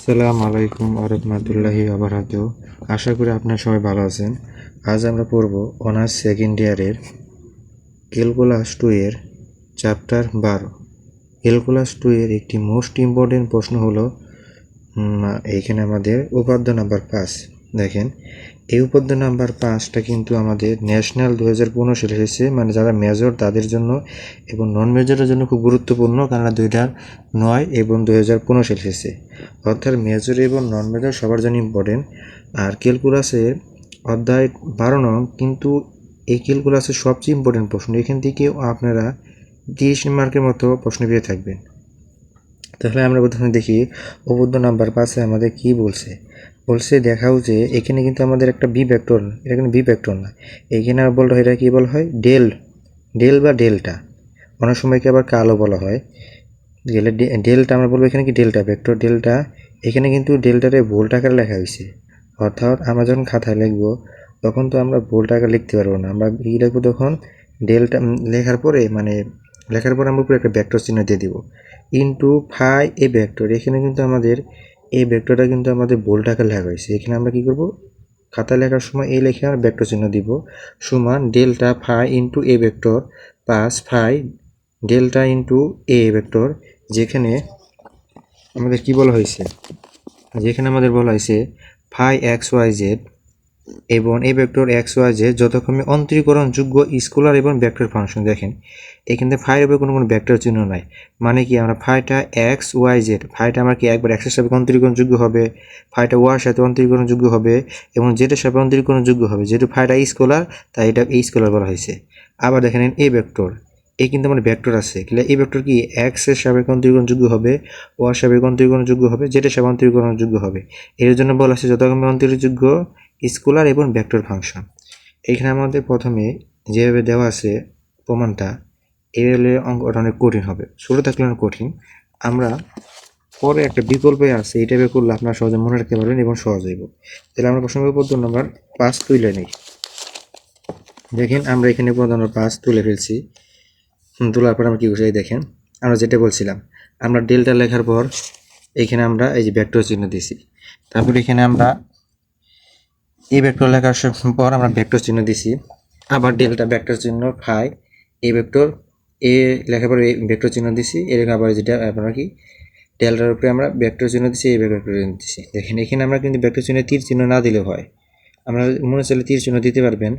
আসসালামু আলাইকুম আরহামতুল্লাহি আবরাকাতুহু। আশা করি আপনারা সবাই ভালো আছেন। আজ আমরা পড়ব অনার্স সেকেন্ড ইয়ারের ক্যালকুলাস 2 এর চ্যাপ্টার 12। ক্যালকুলাস 2 এর একটি মোস্ট ইম্পর্টেন্ট প্রশ্ন হলো এইখানে আমাদের উপাদ্য নাম্বার 5। দেখেন, এই উপাদ্য নাম্বার 5টা কিন্তু আমাদের ন্যাশনাল 2015 সালে এসেছে, মানে যারা মেজর তাদের জন্য এবং নন মেজরের জন্য খুব গুরুত্বপূর্ণ, কারণ 2009 এবং 2015 সালে এসেছে। অর্থাৎ মেজর এবং নন মেজর সবার জন্য ইম্পর্টেন্ট। আর ক্যালকুলাসের অধ্যায় 12 নং কিন্তু এই ক্যালকুলাসের সবচেয়ে ইম্পর্টেন্ট প্রশ্ন। এখান থেকেও আপনারা 30 মার্কের মতো প্রশ্ন পেয়ে থাকবেন। তাহলে আমরা প্রথমে দেখি উপাদ্য নাম্বার 5-এ আমাদের কি বলছে। দেখাও যে এখানে কিন্তু আমাদের একটা বি ভেক্টর, এটা কিন্তু বি ভেক্টর না। এখানে বলতে হয়, এটা কি বলা হয়, ডেল বা ডেল্টা। অনেক সময় কি আবার কালো বলা হয়। গেলে ডেল্টা আমরা বলবো এখানে কি ডেল্টা ভেক্টর ডেল্টা। এখানে কিন্তু ডেল্টারে ভোল্ট আকারে লেখা হয়েছে। অর্থাৎ আমরা যখন খাতায় লিখবো তখন তো আমরা ভোল্ট আকারে লিখতে পারবো না। আমরা কি লিখবো তখন, ডেল্টা লেখার পরে আমরা উপরে একটা ভেক্টর চিহ্ন দিয়ে দিব ইনটু ফাই এ ভেক্টর। এখানে কিন্তু আমাদের এই ভেক্টরটা কিন্তু আমাদের ভোল্ট আকারে লেখা হয়েছে। এখানে আমরা কি করব, খাতা লেখার সময় এই লেখে আমরা ভেক্টর চিহ্ন দিব সমান delta phi into A vector plus phi delta into A vector. যেখানে আমাদের কি বলা হয়েছে, আমাদের বলা হয়েছে ফাই এক্স ওয়াই জেড এবং এই ভেক্টর এক্স ওয়াই জেড যথাক্রমে অন্তরীকরণযোগ্য স্কেলার এবং ভেক্টর ফাংশন। দেখেন এখানে ফাইয়ের উপরে কোনো ভেক্টর চিহ্ন নাই, মানে কি আমরা ফাইটা এক্স ওয়াই জেড, ফাইটা আমরা কি একবার এক্সের সাথে অন্তরীকরণযোগ্য হবে, ফাইটা ওয়ার সাথে অন্তরীকরণযোগ্য হবে এবং জেডের সাথে অন্তরীকরণযোগ্য হবে। যেহেতু ফাইটা স্কেলার তাই এটা এই স্কেলার বলা হয়েছে। আবার দেখেন এই ভেক্টর, এই কিন্তু আমার ভেক্টর আছে, এই ভেক্টর কি এক্স এর সাপেক্ষে অন্তরীকরণযোগ্য হবে, ওয়ার সাপেক্ষে অন্তরীকরণযোগ্য হবে, জেডের সাপেক্ষে অন্তরীকরণযোগ্য হবে। এর জন্য বলা হচ্ছে যথাক্রমে অন্তরীকরণযোগ্য স্কেলার এবং ভেক্টর ফাংশন। এখানে আমাদের প্রথমে যেভাবে দেওয়া আছে প্রমাণটা, এই হলে অঙ্কটা অনেক কঠিন হবে, ছোটো থাকলে অনেক কঠিন। আমরা পরে একটা বিকল্পে আছে, এই টাইপের করলে আপনারা সহজে মনে রাখতে পারবেন এবং সহজ হইব। তাহলে আমরা প্রশ্ন উপাদ্য নাম্বার 5 তুলে নিই। দেখেন আমরা এখানে উপাদ্য নাম্বার 5 তুলে ফেলছি। তোলার পর আমরা কী করছি, দেখেন আমরা যেটা বলছিলাম, আমরা ডেল্টা লেখার পর এখানে আমরা এই যে ভেক্টর চিহ্ন দিছি। তারপর এখানে আমরা এই ভেক্টর লেখার পর আমরা ভেক্টর চিহ্ন দিছি, আবার ডেল্টা ভেক্টর চিহ্ন ফাই এই ভেক্টর এ লেখার পর এই ভেক্টর চিহ্ন দিছি। এরকম আবার যেটা আপনারা কি ডেল্টার উপরে আমরা ভেক্টর চিহ্ন দিছি, এই ভেক্টর চিহ্ন দিছি। দেখেন এখানে আমরা কিন্তু ভেক্টর চিহ্নে তীর চিহ্ন না দিলেও হয়, আমরা মনে চাইলে তীর চিহ্ন দিতে পারবেন,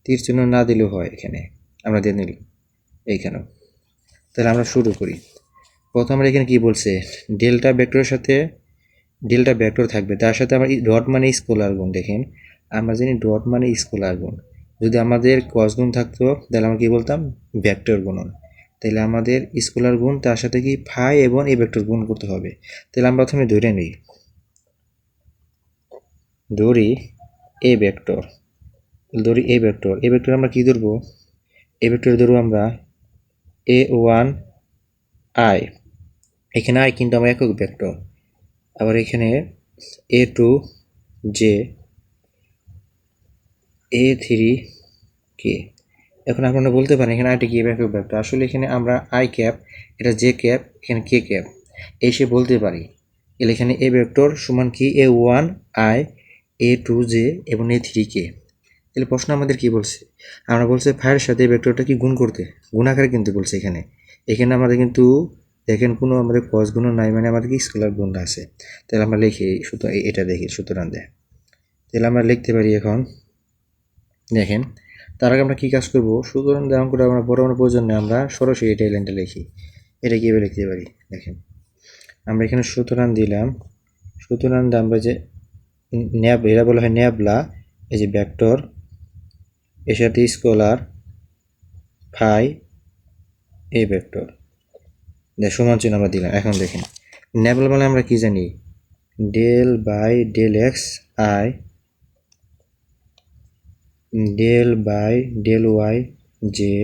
তীর চিহ্ন না দিলেও হয়। এখানে আমরা দিয়ে নিলাম এইখানেও। তাহলে আমরা শুরু করি। প্রথম আমরা এখানে কি বলছে, ডেল্টা ভেক্টরের সাথে ডেল্টা ভেক্টর থাকবে, তার সাথে আমরা ডট মানে স্কেলার গুণ। দেখেন আমরা জানি ডট মানে স্কেলার গুণ। যদি আমাদের ক্রস গুণ থাকতো তাহলে আমরা কি বলতাম, ভেক্টর গুণন। তাহলে আমাদের স্কেলার গুণ তার সাথে কি ফাই এবং এই ভেক্টর গুণ করতে হবে। তাহলে আমরা প্রথমে ধরে নিই, ধরি এ ভেক্টর, এই ভেক্টর আমরা কি ধরবো, এই ভেক্টর ধরবো আমরা a1 i। এখানে i কিন্তু আমার একক ভেক্টর। আবার এখানে a2 j a3 k। এখন আপনারা বলতে পারেন এখানে আইটি কি একক ভেক্টর, আসলে এখানে আমরা আই ক্যাপ, এটা জে ক্যাপ, এখানে কে ক্যাপ এসে বলতে পারি। এখানে এ ভেক্টর সমান কি a1 i a2 j এবং a3 k। তাহলে প্রশ্ন আমাদের কি বলছে, আমরা বলছে ফাইয়ের সাথে ভেক্টরটা কি গুণ করতে, গুণ আকারে কিন্তু বলছে। এখানে আমাদের কিন্তু দেখেন কোনো আমাদের ক্রস গুণ নাই, মানে আমাদের কি স্কেলার গুণ আছে। তাহলে আমরা লিখি সুতরাং এটা দেখি, সুতরাং দেয়। তাহলে আমরা লিখতে পারি এখন, দেখেন তার আগে আমরা কী কাজ করবো, সুতরাং দেওয়া করে আমরা বড় বড় প্রয়োজন নেই, আমরা সরাসরি এটা লাইনটা লিখি। এটা কীভাবে লিখতে পারি, দেখেন আমরা এখানে সুতরাং দিলাম, সুতরাং আমরা যে ন্যাব, এরা বলা হয় ন্যাবলা, এই যে ভেক্টর এর সাথে স্কেলার ফাই এই ভেক্টর সমান চিহ্ন আমরা দিলাম। এখন দেখেন ন্যাবলা মানে আমরা কি জানি, del by del x I del by del y j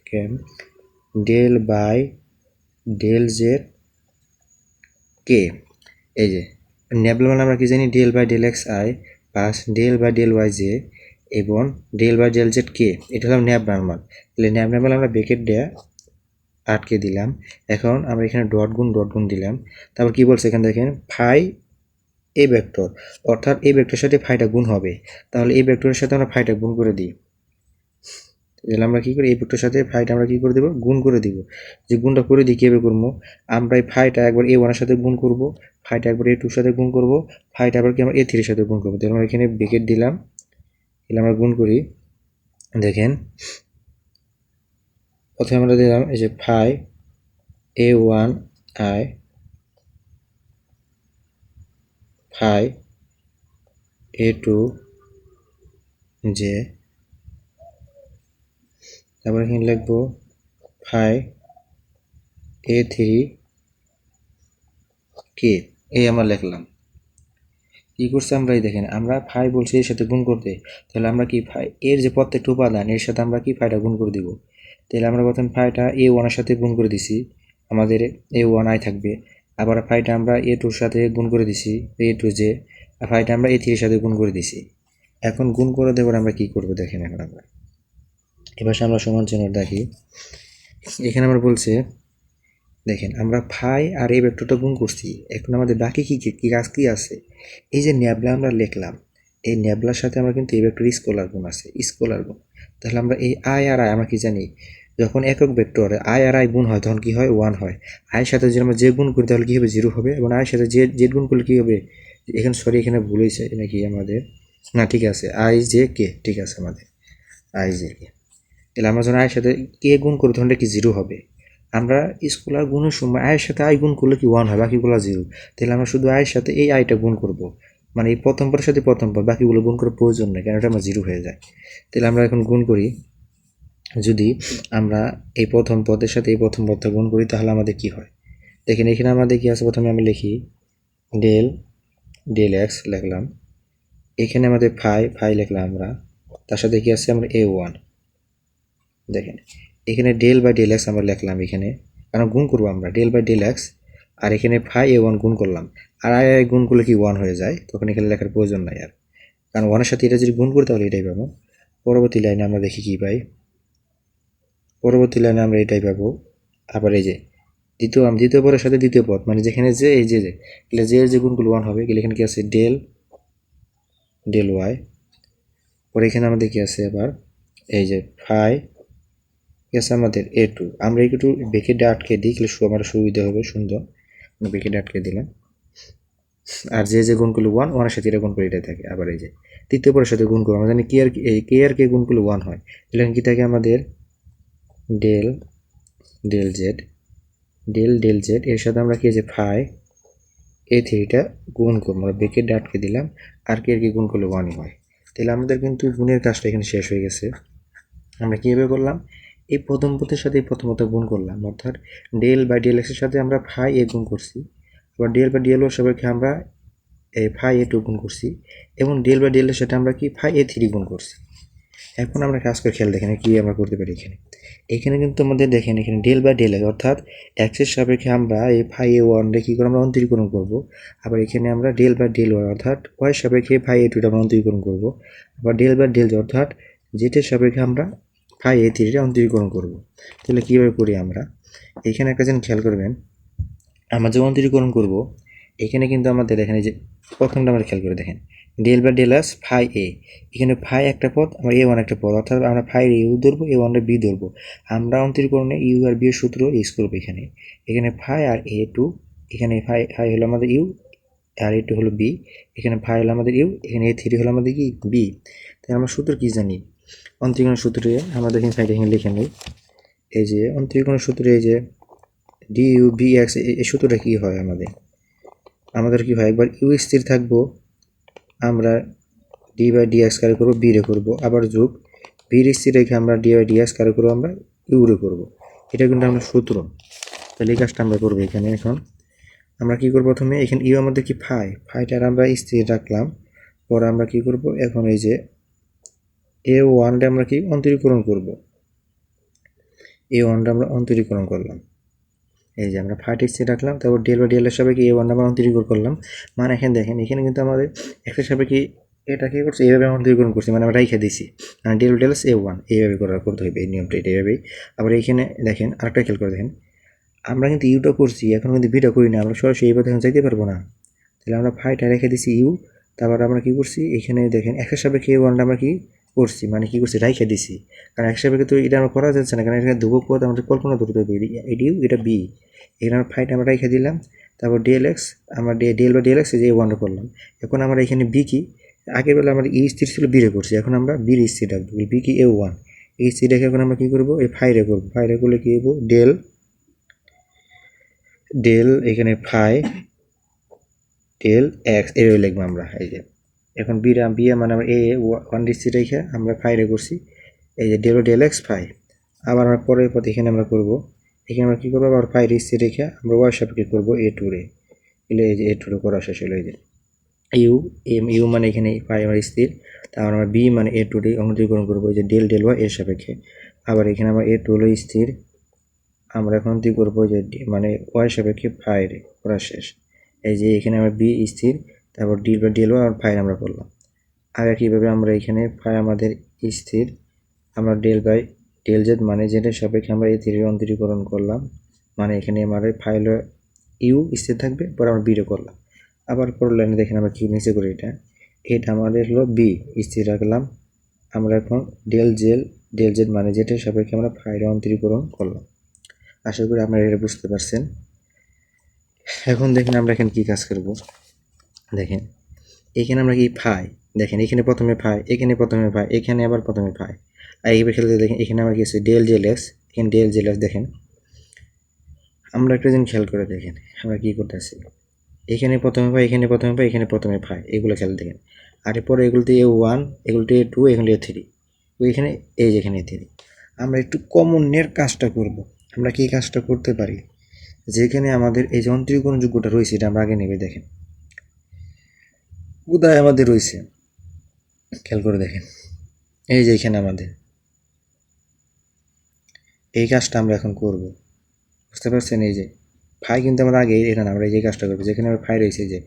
কেম del by del z k. এই যে ন্যাবলা মানে আমরা কি জানি, del by del x i plus del by del y j এবং del by del z k. এটা হলো ন্যাব নর্মাল। তাহলে ন্যাব নর্মাল আমরা ব্রেকেট দেয়া আটকে দিলাম। এখন আমরা এখানে ডট গুণ দিলাম। তারপর কি বলছে এখানে দেখেন ফাই এ ভেক্টর, অর্থাৎ এই ভেক্টরের সাথে ফাইটা গুণ হবে। তাহলে এই ভেক্টরের সাথে আমরা ফাইটা গুণ করে দিই। তাহলে আমরা কী করি, এই ভেক্টরের সাথে ফাইটা আমরা কী করে দেবো, গুণ করে দিব। যে গুণটা করে দিই কীভাবে করবো, আমরা এই ফাইটা একবার এ ওয়ানের সাথে গুণ করব, ফাইটা একবার এ টুর সাথে গুণ করব, ফাইটা আবার কি আমরা এ থ্রির সাথে গুণ করবো। তাহলে আমরা এখানে ব্রেকেট দিলাম, এগুলো আমরা গুণ করি। দেখেন প্রথমে আমরা দিলাম এই যে phi A one I phi A two J, তারপর এখানে লিখবো ফাই এ থ্রি কে, এই আমরা লিখলাম। কি করছে আমরা, এই দেখেন আমরা ফাই বলছি এর সাথে গুণ করতে, তাহলে আমরা কি ফাই এর যে প্রত্যেকটা উপাদান এর সাথে আমরা কি ফাইটা গুণ করে দিব। তাহলে আমরা প্রথম ফাইটা এ ওয়ানের সাথে গুণ করে দিছি, আমাদের এ ওয়ান আই থাকবে। আবার ফাইটা আমরা এ টুর সাথে গুণ করে দিছি, এ টু জে। আর ফাইটা আমরা এ থ্রির সাথে গুণ করে দিছি। এখন গুণ করে দেওয়ার আমরা কি করবো দেখেন, এখন আমরা এবার আমরা সমান চিহ্ন দেখি। এখানে আমরা বলছে দেখেন আমরা ফাই আর এই ভেক্টরটা গুণ করছি, এখন আমাদের বাকি কি কাজ কি আছে, এই যে ন্যাবলা আমরা লিখলাম, এই ন্যাবলার সাথে আমরা কিন্তু এই ভেক্টর স্কেলার গুণ আছে, স্কেলার গুণ। তাহলে আমরা এই আই আর আই আমরা কি জানি, যখন একক ভেক্টর আই আর আই গুণ হয় তখন কি হয়, ওয়ান হয়। আয়ের সাথে যদি আমরা যে গুণ করি তাহলে কি হবে, জিরো হবে। এবং আয়ের সাথে জেড গুণ করলে কি হবে, এখানে সরি এখানে ভুল হয়েছে নাকি আমাদের, না ঠিক আছে আই জে কে, ঠিক আছে আমাদের আই জে কে। তাহলে আমরা যখন আয়ের সাথে কে গুণ করি তখন কি জিরো হবে। আমরা স্কেলার গুণের সময় আয়ের সাথে আই গুণ করলে কি ওয়ান হয়, বাকিগুলো জিরো। তাহলে আমরা শুধু আয়ের সাথে এই আইটা গুণ করব, মানে এই প্রথম পদের সাথে প্রথম পদ, বাকিগুলো গুণ করার প্রয়োজন নেই, কারণ এটা আমার জিরো হয়ে যায়। তাহলে আমরা এখন গুণ করি, যদি আমরা এই প্রথম পদের সাথে এই প্রথম পদটা গুণ করি তাহলে আমাদের কি হয় দেখেন। এখানে আমাদের কি আছে, প্রথমে আমি লিখি ডেল ডেল এক্স লিখলাম, এখানে আমাদের ফাই লিখলাম আমরা, তার সাথে কি আছে আমরা এ ওয়ান। দেখেন এখানে ডেল বাই ডেল এক্স আমরা লিখলাম এখানে, কারণ গুণ করবো আমরা ডেল বাই ডেল এক্স, আর এখানে ফাই এ ওয়ান গুণ করলাম। আর আই আই গুণ করলে কি ওয়ান হয়ে যায়, তখন এখানে লেখার প্রয়োজন নাই আর, কারণ ওয়ানের সাথে এটা যদি গুণ করি তাহলে এটাই পাবো। পরবর্তী লাইনে আমরা দেখি কি পাই, পরবর্তী লাইনে আমরা এটাই পাবো। আবার এই যে দ্বিতীয় পদের সাথে দ্বিতীয় পদ, মানে যেখানে যে এই যে যে গুণগুলো ওয়ান হবে, এখানে কি আছে ডেল ডেল ওয়াই। পরে এখানে আমাদের কি আছে আবার এই যে ফাই আছে আমাদের এ টু, আমরা একটু ব্রেকেটে আটকে দিই, আমার সুবিধা হবে সুন্দর, ব্রেকেটে আটকে দিলাম। আর যে গুণগুলো ওয়ান, ওয়ানের সাথে এটা গুণ করে এটা থাকে। আবার এই যে তৃতীয় পদের সাথে গুণ করবো, আমরা জানি কে আর কে গুণগুলো ওয়ান হয়, এখানে কি থাকে আমাদের del del Z, del Z এর সাথে আমরা কি যে ফাই এ থ্রিটা গুণ করবো, আমরা ব্রেকেটে আটকে দিলাম, আর কে আর কি গুণ করলে ওয়ানই হয়। তাহলে আমাদের কিন্তু গুণের কাজটা এখানে শেষ হয়ে গেছে। আমরা কীভাবে করলাম, এই প্রথম পদের সাথে এই প্রথমত গুণ করলাম, অর্থাৎ ডেল বাই ডেল এক্সের সাথে আমরা ফাই এ গুণ করছি, আবার ডেল বাই ডেল ওর সাপেক্ষে আমরা এই ফাই এ টু গুণ করছি, এবং ডেল বাই ডেল এর সাথে আমরা কি ফাই এ থ্রি গুণ করছি। এখন আমরা কাজ করে খেয়াল দেখেন কি আমরা করতে পারি। এখানে কিন্তু আমাদের দেখেন এখানে ডেল বাই ডেল অর্থাৎ এক্সের সাপেক্ষে আমরা এই ফাই এ ওয়ান কী করে আমরা অন্তরীকরণ করবো, আবার এখানে আমরা ডেল বাই ডেল ওয়াই অর্থাৎ ওয়াইয়ের সাপেক্ষে ফাই এ টুটা আমরা অন্তরীকরণ করবো, আবার ডেল বাই ডেল অর্থাৎ জেটের সাপেক্ষে আমরা ফাই এ থ্রিটা অন্তরীকরণ করবো। তাহলে কীভাবে করি আমরা, এখানে একটা জিনিস খেয়াল করবেন, আমরা যে অন্তরীকরণ করবো এখানে কিন্তু আমাদের এখানে যে প্রথমটা আমরা খেয়াল করে দেখেন del by del s phi a, এখানে ফাই একটা পদ, আমরা এ ওয়ান একটা পদ, অর্থাৎ আমরা ফাই ইউ ধরবো, এ ওয়ানটা বি ধরবো। আমরা অন্তরীকরণে ইউ আর বি এর সূত্র ইউজ করবো। এখানে এখানে ফাই আর এ টু, এখানে ফাই ফাই হলো আমাদের ইউ আর এ টু হলো বি, এখানে ফাই হলো আমাদের ইউ, এখানে এ থ্রি হলো আমাদের কি বি। তাই আমরা সূত্র কি জানি, অন্তরীকরণের সূত্রে আমাদের এখানে ফাইটা এখানে লিখে নিই। এই যে অন্তরীকরণের সূত্রে এই যে ডি ইউ বি এক্স, এই সূত্রটা কী হয় আমাদের কি হয়, একবার ইউ স্থির থাকবো আমরা ডি বাই ডি এক্স কারে করবো বি রে করবো, আবার যোগ বির স্থির রেখে আমরা ডি বাই ডি এক্স কারে করবো আমরা ইউ রে করবো। এটা কিন্তু আমরা সূত্র, তাহলে এই কাজটা আমরা করবো এখানে। এখন আমরা কি করবো, প্রথমে এখানে ইউ আমাদের কি ফাইটার আমরা স্থির রাখলাম, পরে আমরা কি করব, এখন এই যে এ ওয়ানটা আমরা কি অন্তরীকরণ করব, এ ওয়ানটা আমরা অন্তরীকরণ করলাম, এই যে আমরা ফাইট এক্সে রাখলাম, তারপর ডেল বা ডেলের সাপেক্ষে এ ওয়ান আমরা অন্তরীকরণ করলাম। মানে এখানে দেখেন এখানে কিন্তু আমাদের এক্সের সাপেক্ষে এটা কি করছে এইভাবে আমরা দ্বিগুণ করছি, মানে আমরা রেখে দিছি, মানে ডেল ডেল এ ওয়ান এইভাবে করতে হবে, এই নিয়মটা এটা এইভাবেই। আবার এইখানে দেখেন আরেকটা খেয়াল করে দেখেন, আমরা কিন্তু ইউটা করছি, এখন কিন্তু বিটা করি না, আমরা সরাসরি এই পথে যাইতে পারবো না। তাহলে আমরা ফাইটা রেখে দিছি ইউ, তারপর আমরা কি করছি এখানে দেখেন একের সাপেক্ষে এ ওয়ানটা আমরা কি করছি, মানে কি করছি রেখে দিছি, কারণ এক সাপেক্ষে তো এটা আমরা করা যাচ্ছে না, কারণ এখানে ধ্রুবক পদ আমাদের কল্পনা করতে হবে, এটি ইউ এটা বি, এখানে আমরা ফাইটা আমরা রেখে দিলাম, তারপর ডিএল এক্স আমরা ডিএল বা ডিএল এক্স যে ওয়ানটা করলাম। এখন আমরা এখানে বি কি, আগের বেলা আমরা ই স্থির ছিল বিরে করছি, এখন আমরা বির স্থির রাখবো, বি কি এ ওয়ান, এই স্থির রেখে এখন আমরা কী করবো এই ফাইরে করবো, ফাইরে করলে কী হবো ডেল ডেল এখানে ফাই ডেল এক্স এভাবে লিখবো আমরা। এই যে এখন বিয়ে মানে আমরা এ ওয়ান ডিসি রেখে আমরা ফাইরে করছি, এই যে ডেল এক্স ফাই। আবার আমরা পরের পথে এখানে আমরা করবো, এখানে আমরা কী করবো আবার ফাই ডিসি রেখে আমরা ওয়াই সাপেক্ষে করবো এ টুরে, এলে এই যে এ টুরে করা শেষ হলো। এই যে ইউ মানে এখানে ফাই আমার স্থির, তারপর আমরা বি মানে এ টুরে অনুদ্বিকরণ করবো, এই যে ডেল ওয়াই এর সাপেক্ষে। আবার এখানে আমরা এ টু হলো স্থির, আমরা এখন কী করবো যে মানে ওয়াই সাপেক্ষে ফাইর করা শেষ। এই যে এখানে আমরা বি স্থির, তারপর ডিল আর ফাইর আমরা করলাম। আর একইভাবে আমরা এখানে ফাই আমাদের স্থির, আমরা ডেল জেড মানে জেডের সাপেক্ষে আমরা এই থ্রির অন্তরীকরণ করলাম, মানে এখানে আমাদের ফাইল ইউ স্থির থাকবে, পরে আমরা বিরে করলাম। আবার পরের লাইনে দেখেন আমরা কি নিচে করি, এটা আমাদের হলো বি স্থির রাখলাম, আমরা এখন ডেল জেড মানে জেডের সাপেক্ষে আমরা ফাইল অন্তরীকরণ করলাম। আশা করি আপনারা এটা বুঝতে পারছেন। এখন দেখেন আমরা এখানে কি কাজ করব, দেখেন এখানে আমরা কি ফাই, দেখেন এখানে প্রথমে ফাই, এখানে প্রথমে ফাই, এখানে আবার প্রথমে ফাই, আর এইভাবে খেলতে দেখেন এখানে আমার কি আছে ডেল এক্স, এখানে ডেল এক্স। দেখেন আমরা একটা জিনিস খেয়াল করে দেখেন আমরা কি করতেছি, এখানে প্রথমে ফাই, এখানে প্রথমে ফাই, এখানে প্রথমে ফাই, এগুলো খেয়াল দেখেন। আর এরপরে এগুলোতে এ ওয়ান, এগুলোতে এ টু, এগুলো এ থ্রি, এখানে এই যেখানে এ থ্রি। আমরা একটু কমনের কাজটা করব, আমরা কি কাজটা করতে পারি, যেখানে আমাদের এই যে অন্তরীকরণ যোগ্যটা রয়েছে এটা আমরা আগে নেবে। দেখেন কোথায় আমাদের রয়েছে খেয়াল করে দেখেন, এই যে এখানে আমাদের এই কাজটা আমরা এখন করব, বুঝতে পারছেন। এই যে ফাই কিন্তু আমরা আগে এখানে আমরা এই যে কাজটা করবো, যেখানে আমরা ফাই রয়েছে যে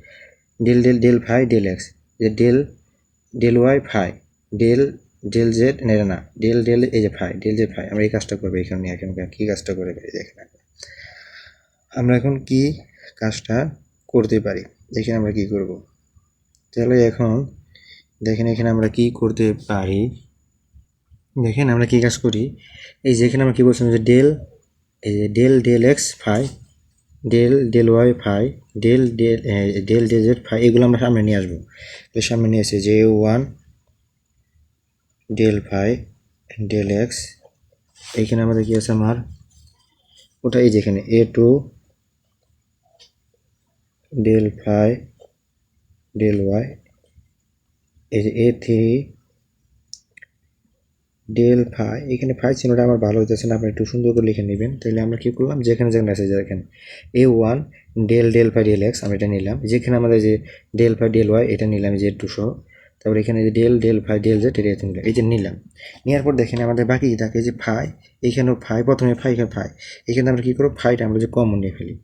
ডেল ফাই ডেল এক্স, যে del Y phi del Z না ডেল এই যে ফাই ডেল জেড ফাই, আমরা এই কাজটা করবো এখানে। এখন কি কাজটা করে পারি দেখেন, আমরা এখন কি কাজটা করতে পারি দেখেন, আমরা কি করব। তাহলে এখন দেখেন এখানে আমরা কি করতে পারি, দেখেন আমরা কি কাজ করি, এই যে এখানে আমরা কি বলছিলাম যে এই যে del x phi del Y phi del z phi, এগুলো আমরা সামনে নিয়ে আসবো। সামনে নিয়ে আসে যে one del phi del x, এইখানে আমাদের কি আছে আমার ওটা এই যেখানে a two del phi del y, এই যে এ থ্রি ডেল ফাই, এখানে ফাই চিহ্নটা আমার ভালো হইতেছে না, আপনি একটু সুন্দর করে লিখে নেবেন। তাহলে আমরা কী করলাম, যেখানে আছে দেখেন a one del phi del x আমরা এটা নিলাম, যেখানে আমাদের যে ডেল ফাই ডেল ওয়াই এটা নিলাম যে টু সহ, তারপরে এখানে যে ডেল ফাই ডেল জেড এটা নিলাম, এই যে নিলাম। নেওয়ার পর দেখেন আমাদের বাকি থাকে যে ফাই, এখানেও ফাই, প্রথমে ফাই এখানে ফাই, এখানে আমরা কী করবো ফাইটা আমরা যে কমন নিয়ে ফেলি,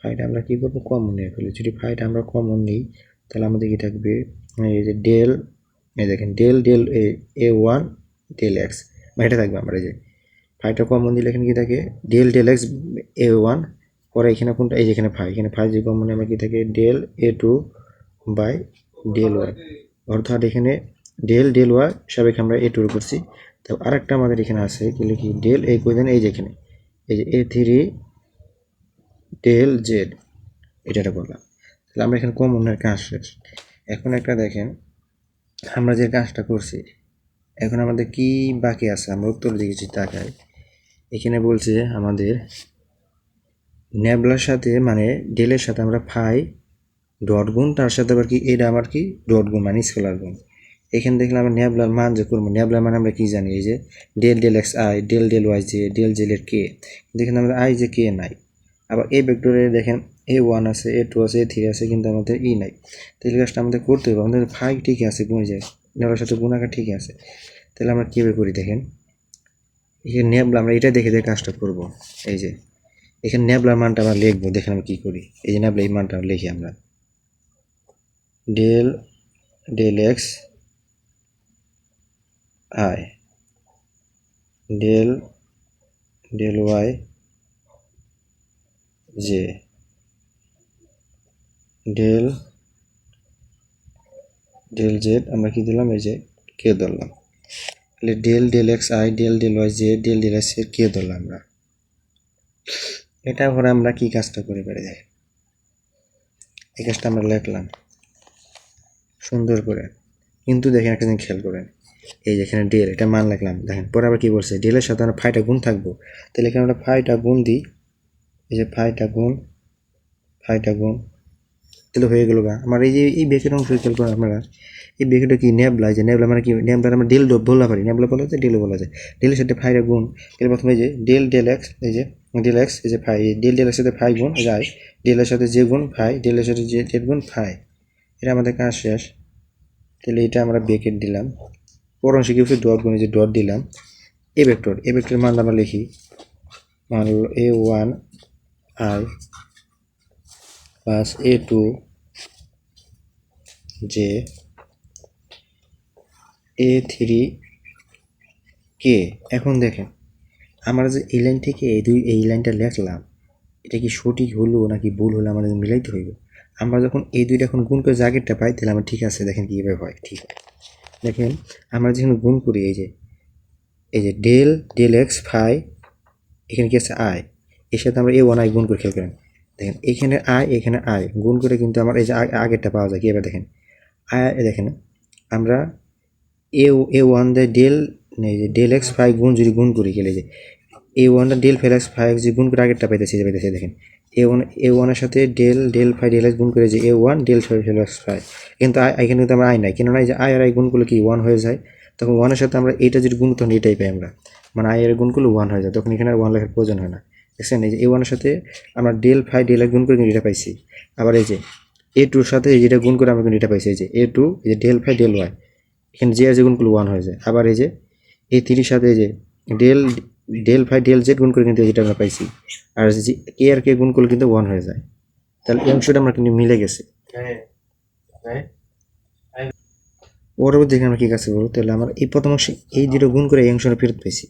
ফাইটা আমরা কী করবো কমন নিয়ে ফেলি। যদি ফাইটা আমরা কমন নিই তাহলে আমাদের কী থাকবে, এই যে এই দেখেন ডেল এ ওয়ান ডেল এক্স, এটা থাকবে আমার এই যে ফাইটা কমন দিলে এখানে কি থাকে ডেল এক্স এ ওয়ান, পরে এখানে কোনটা এই যে এখানে ফাই যে কমনে আমার কি থাকে del A two by del Y, অর্থাৎ এখানে ডেল ওয়াই সাপেক্ষে আমরা এ টুর করছি। তো আরেকটা আমাদের এখানে আছে কি লিখি ডেল এই করে দেন, এই যে এখানে এই যে এ থ্রি ডেল জেড এটা করলাম। তাহলে আমরা এখানে কমনের কাজ শেষ। এখন একটা দেখেন আমরা যে কাজটা করছি, এখন আমাদের কি বাকি আছে, আমরা উত্তর দিয়েছি তাকাই, এখানে বলছে আমাদের ন্যাবলার সাথে মানে ডেলের সাথে আমরা ফাই ডট গুণ, তার সাথে আবার কি এটা আবার কি ডট গুণ মানে স্কেলার গুণ। এখানে দেখলাম আমরা ন্যাবলার মান যে করবো, ন্যাবলার মানে আমরা কি জানি এই যে del x I del Y যে ডেল জেলের কে, দেখেন আমাদের আই যে কে নাই। আবার এই ভেক্টরে দেখেন এ ওয়ান আছে এ টু আছে এ থ্রি আছে, কিন্তু আমাদের ই নাই। তাহলে কাজটা আমাদের করতে হবে, আমাদের ফাই ঠিকই আছে গুণে যায়, ন্যাবলার সাথে গুণাকার ঠিকই আছে। তাহলে আমরা কীভাবে করি দেখেন, এখানে ন্যাবলা আমরা এটা দেখে কাজটা করব। এই যে এখানে ন্যাবলার মানটা আমরা লিখবো, দেখেন আমরা কী করি, এই যে ন্যাবলা এই মানটা লিখি আমরা del x I, del del y j, del del z আমরা কি দিলাম, এই যে কে ধরলাম। তাহলে del del x I, del del y j, del del x k ধরলাম আমরা। এটা পরে আমরা কি কাজটা করে পারি দেখেন, এই কাজটা আমরা লিখলাম সুন্দর করে, কিন্তু দেখেন একটা জিনিস খেয়াল করেন, এই যেখানে ডেল এটা মান লিখলাম, দেখেন পরে আবার কি বলছে, ডেলের সাথে আমরা ফাইটা গুণ থাকবো, তাহলে এখানে আমরা ফাইটা গুণ দিই, এই যে ফাইটা গুণ তাহলে হয়ে গেল গা আমার। এই যে এই বেকের অংশ খেয়াল করেন আপনারা, এই বেকেটা কি নেবলা, যে নেবলা মানে কি, নেবলা আমরা ডেল বলা পারি, নেবলা বলা যায়, ডেলও বলা যায়। ডেলের সাথে ফাইটা গুণ, এর প্রথমে যে ডেল ডেল এক্স, এই যে ডেল এক্স, এই যে ফাই, ডেল ডেলের সাথে ফাই গুণ যায়, ডেলের সাথে যে গুণ ফাই, ডেলের সাথে যে জেড গুণ ফাই, এটা আমাদের কাজ শেষ। তাহলে এটা আমরা ব্রেকেট দিলাম, পর অংশে কি হচ্ছে ডট গুণ, যে ডট দিলাম। এ ভেক্টরের মান আমরা লিখি, মান হলো a1 i plus a2 j, a3 k। এখন দেখেন আমরা যে এই লাইন থেকে এই লাইনটা লিখলাম, এটা কি সঠিক হলো নাকি ভুল হলো আমাদের মিলাইতে হইব। আমরা যখন এই দুইটা এখন গুণ করে জাগেরটা পাই, তাহলে আমরা ঠিক আছে, দেখেন কীভাবে হয়, ঠিক হয়। দেখেন আমরা যখন গুণ করি, এই যে ডেল ডেল এক্স ফাই, এখানে কি আছে আই, এর সাথে আমরা a1 i গুণ করে খেয়াল করেন, দেখেন এখানে আই গুণ করে কিন্তু আমার এই যে আগেরটা পাওয়া যায়। কি এবার দেখেন দেখেন আমরা a1 দিয়ে ডেল, এই যে ডেল এক্স ফাই গুণ যদি গুণ করি, গেলে যে a1 del phi X phi X যে গুণ করে আগেরটা পাইতেছি, দেখেন a1 এর সাথে ডেল ফাই ডেল এক্স গুণ করে যে a1 del phi del x phi, কিন্তু এখানে কিন্তু আমরা আই নাই, কেন নাই, যে আই আর আই গুণ করলে কি 1 হয়ে যায়, তখন 1-এর সাথে আমরা এইটা যদি গুণ, তখন এটাই পাই আমরা, মানে আই এর গুণ করলে 1 হয়ে যায়, তখন এখানে আর 1 লেখার প্রয়োজন হয় না। দেখছেন এই যে a1-এর সাথে আমরা ডেল ফাই ডেল এক্স গুণ করে কিন্তু এটা পাইছি, আবার এই যে a2-এর সাথে এই যেটা গুণ করে আমরা কিন্তু এটা পাইছি, এই যে a2 এই যে ডেল ফাই ডেল ওয়াই, এখানে যে আর যে গুণগুলো 1 হয়ে যায়। আবার এই যে a3-এর সাথে এই যে del del phi del Z গুণ করে কিন্তু যেটা আমরা পাইছি, আর যে কে আর কে গুণ করলে কিন্তু 1 হয়ে যায়। তাহলে এই অংশটা আমরা কিন্তু মিলে গেছে। পরবর্তী দেখে আমরা কি কাছে বলবো, তাহলে আমরা এই প্রথম অংশে এই দুটো গুণ করে এই অংশটা ফেরত পেয়েছি।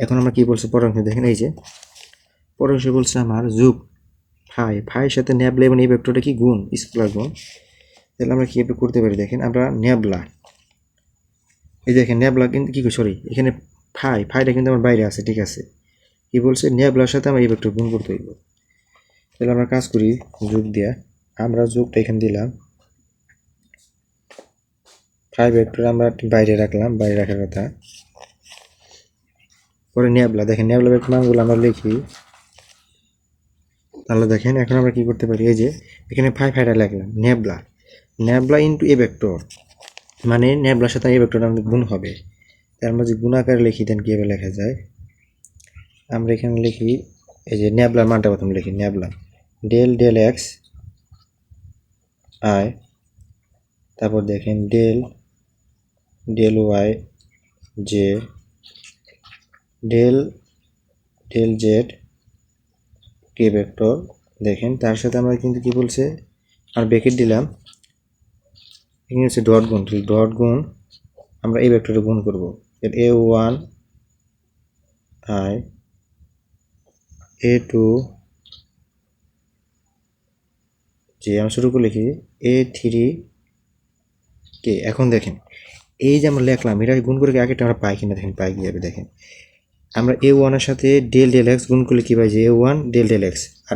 এখন আমরা কি বলছি পরের অংশে দেখেন, এই যে পরের অংশে বলছে আমার যোগ ফাইয়ের সাথে ন্যাবলা, এবং এই ভেক্টরটা কি গুণ, স্কেলার গুণ। তাহলে আমরা কীভাবে করতে পারি দেখেন, আমরা ন্যাবলা, এই দেখেন ন্যাবলা কিন্তু কি, সরি এখানে ফাইটা কিন্তু আমার বাইরে আছে, ঠিক আছে। কি বলছে, ন্যাবলার সাথে আমরা এই ভেক্টর গুণ করতে হইব। তাহলে আমরা কাজ করি যোগ দিয়া, আমরা যোগটা এখানে দিলাম, ফাই ভেক্টর আমরা বাইরে রাখলাম, বাইরে রাখার কথা। পরে ন্যাবলা, দেখেন ন্যাবলা ভেক্টর মানগুলো আমরা লিখি। তাহলে দেখেন এখন আমরা কি করতে পারি, এই যে এখানে ফাইটা লিখলাম, ন্যাবলা ইন্টু এ ভেক্টর, মানে ন্যাবলার সাথে এই ভেক্টর আমাদের গুণ হবে। তার মধ্যে গুণ আকারে লিখি, দেন কীভাবে লেখা যায়, আমরা এখানে লিখি, এই যে ন্যাবলার মানটা প্রথমে লিখি, nabla del del x i, তারপর দেখেন del del y j, del del z k vector. দেখেন তার সাথে আমরা কিন্তু কি বলছে, আর ব্র্যাকেট দিলাম, এখানে হচ্ছে ডট গুণ আমরা এই ভেক্টরে গুণ করব, a1 i a2 যে আমরা শুরু করে লিখি a3 কে। এখন দেখেন এই যে আমরা লিখলাম, এটা গুণ করে আগেটা আমরা পাই কিনা দেখেন, পাই কীভাবে দেখেন, আমরা a1 এর সাথে ডেল ডেল এক্স গুণ করলে কী পাই, যে a1 ডেল ডেল এক্স, আর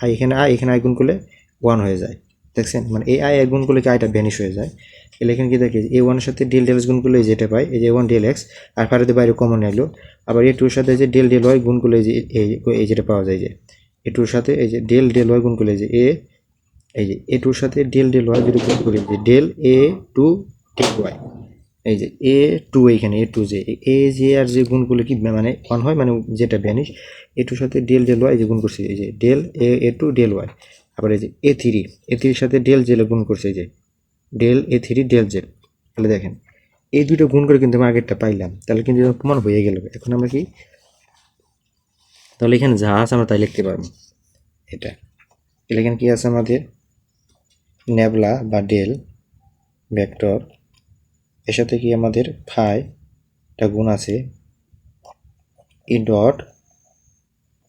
আই এখানে আই গুণ করলে 1 হয়ে যায়। দেখছেন মানে এই আই গুণ করলে কি আইটা ভ্যানিশ হয়ে যায়। তাহলে এখানে কি দেখি, a1 এর সাথে ডেল ডেল এক্স গুণ করলে যেটা পাই, এই যে a1 ডেল এক্স, আর ফাইটাতে বাইরে কমন এলো, আবার a2 এর সাথে যে ডেল ডেল ওয়াই গুণ করলে এই যেটা পাওয়া যায়, যে a2 এর সাথে এই যে ডেল ডেল ওয়াই গুণ করলে যে এই যে a2 এর সাথে ডেল ডেল ওয়াই যদি গুণ করি, যে ডেল a2 ডেল ওয়াই, এই যে a2, এইখানে a2 যে এ যে আর যে গুণগুলো কি মানে 1 হয়, মানে যেটা ভ্যানিশ, a2 সাথে ডেল ডেল ওয়াই যে গুণ করছে, এই যে ডেল a2 ডেল ওয়াই, আবার এই যে a3 সাথে ডেল জেল গুণ করছে, এই যে ডেল a3 ডেল জেড। তাহলে দেখেন এই দুটো গুণ করে কিন্তু আমরা আগেরটা পাইলাম, তাহলে কিন্তু প্রমাণ হয়ে গেল। এখন আমরা কি, তাহলে এখানে যা আছে আমরা তাই লিখতে পারবো। এটা এখানে কি আছে আমাদের, ন্যাবলা বা ডেল ভেক্টর, এর সাথে কি আমাদের ফাই একটা গুণ আছে ই ডট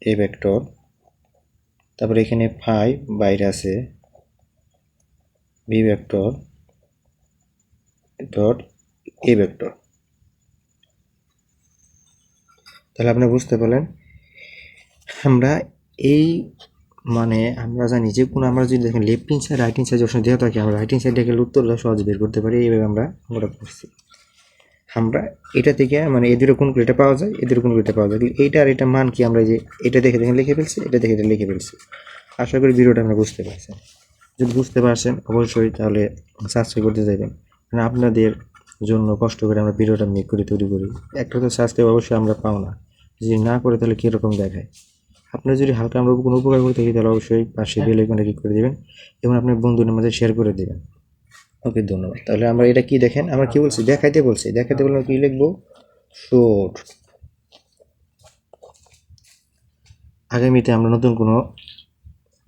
এ ভেক্টর, তারপরে এখানে ফাই বাইরে আছে B vector dot A vector. তাহলে আপনি বুঝতে পারলেন আমরা এই মানে আমরা জানি যে কোনো আমরা যদি দেখেন left hand side right hand side option দেওয়া থাকে আমরা রাইট হ্যান্ড সাইড দেখে উত্তরটা সহজে বের করতে পারি। এইভাবে আমরা করছি। আমরা এটা থেকে মানে এদের কোনগুলো পাওয়া যায়, এদের কোনগুলো পাওয়া যায়, এইটা আর এটা মান কি আমরা যে এটা দেখে দেখে লিখে ফেলছি, এটা দেখে এটা লিখে ফেলছি। আশা করি ভিডিওটা আমরা বুঝতে পারছেন। যদি বুঝতে পারছেন অবশ্যই তাহলে সাবস্ক্রাইব করতে যাবেন, কারণ আপনাদের জন্য কষ্ট করে আমরা ভিডিওটা মেক করে তৈরি করি। একটা তো সাবস্ক্রাইব অবশ্যই আমরা পাও না, যদি না করে তাহলে কীরকম দেখায়। আপনার যদি হালকা আমরা কোনো উপকার করে থাকি তাহলে অবশ্যই পাশে বেল আইকনটা ক্লিক করে দেবেন এবং আপনার বন্ধুদের মাঝে শেয়ার করে দেবেন। ওকে, ধন্যবাদ। তাহলে আমরা এটা কি দেখেন, আমরা কি বলছি, দেখাইতে বলছি, দেখাইতে বললে কি লিখবো, শোড। আগামীতে আমরা নতুন কোনো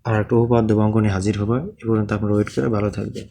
আর একটা উপপাদ্য বা অঙ্ক নিয়ে হাজির হবো। এ পর্যন্ত আপনারা ওয়েট করে ভালো থাকবেন।